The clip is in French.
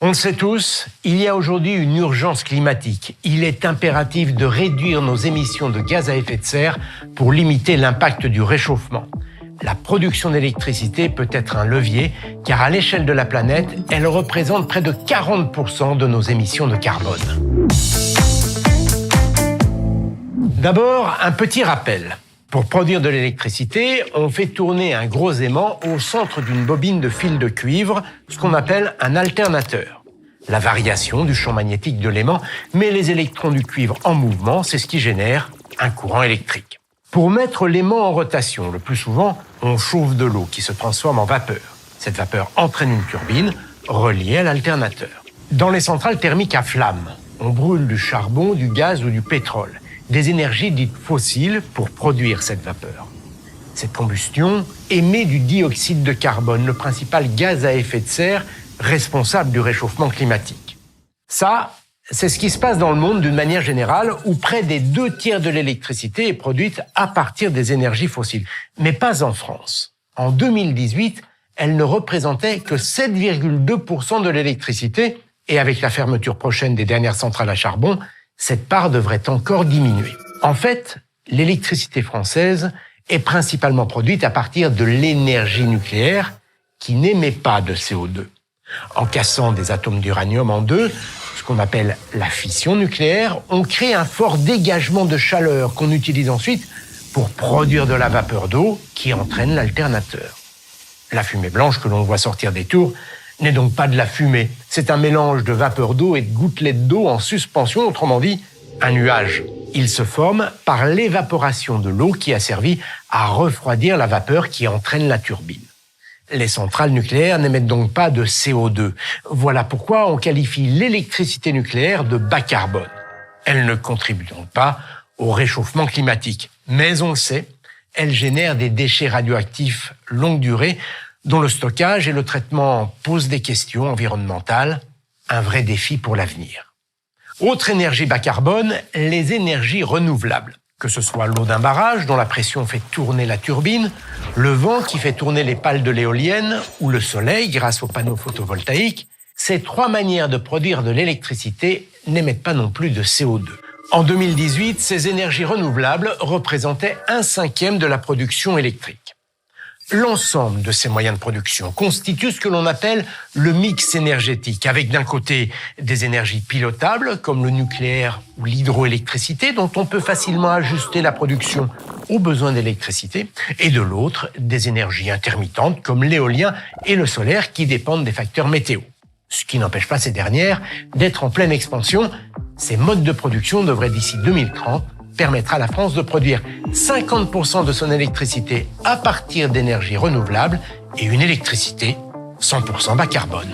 On le sait tous, il y a aujourd'hui une urgence climatique. Il est impératif de réduire nos émissions de gaz à effet de serre pour limiter l'impact du réchauffement. La production d'électricité peut être un levier, car à l'échelle de la planète, elle représente près de 40% de nos émissions de carbone. D'abord, un petit rappel. Pour produire de l'électricité, on fait tourner un gros aimant au centre d'une bobine de fil de cuivre, ce qu'on appelle un alternateur. La variation du champ magnétique de l'aimant met les électrons du cuivre en mouvement, c'est ce qui génère un courant électrique. Pour mettre l'aimant en rotation, le plus souvent, on chauffe de l'eau qui se transforme en vapeur. Cette vapeur entraîne une turbine reliée à l'alternateur. Dans les centrales thermiques à flamme, on brûle du charbon, du gaz ou du pétrole, des énergies dites fossiles pour produire cette vapeur. Cette combustion émet du dioxyde de carbone, le principal gaz à effet de serre responsable du réchauffement climatique. Ça, c'est ce qui se passe dans le monde d'une manière générale, où près des 2/3 de l'électricité est produite à partir des énergies fossiles. Mais pas en France. En 2018, elle ne représentait que 7,2% de l'électricité, et avec la fermeture prochaine des dernières centrales à charbon, cette part devrait encore diminuer. En fait, l'électricité française est principalement produite à partir de l'énergie nucléaire qui n'émet pas de CO2. En cassant des atomes d'uranium en deux, ce qu'on appelle la fission nucléaire, on crée un fort dégagement de chaleur qu'on utilise ensuite pour produire de la vapeur d'eau qui entraîne l'alternateur. La fumée blanche que l'on voit sortir des tours n'est donc pas de la fumée. C'est un mélange de vapeur d'eau et de gouttelettes d'eau en suspension, autrement dit, un nuage. Il se forme par l'évaporation de l'eau qui a servi à refroidir la vapeur qui entraîne la turbine. Les centrales nucléaires n'émettent donc pas de CO2. Voilà pourquoi on qualifie l'électricité nucléaire de bas carbone. Elle ne contribue donc pas au réchauffement climatique. Mais on le sait, elle génère des déchets radioactifs longue durée dont le stockage et le traitement posent des questions environnementales, un vrai défi pour l'avenir. Autre énergie bas carbone, les énergies renouvelables. Que ce soit l'eau d'un barrage dont la pression fait tourner la turbine, le vent qui fait tourner les pales de l'éolienne ou le soleil grâce aux panneaux photovoltaïques, ces trois manières de produire de l'électricité n'émettent pas non plus de CO2. En 2018, ces énergies renouvelables représentaient 1/5 de la production électrique. L'ensemble de ces moyens de production constitue ce que l'on appelle le mix énergétique, avec d'un côté des énergies pilotables comme le nucléaire ou l'hydroélectricité dont on peut facilement ajuster la production aux besoins d'électricité, et de l'autre des énergies intermittentes comme l'éolien et le solaire qui dépendent des facteurs météo. Ce qui n'empêche pas ces dernières d'être en pleine expansion. Ces modes de production devraient d'ici 2030 permettre à la France de produire 50% de son électricité à partir d'énergies renouvelables et une électricité 100% bas carbone.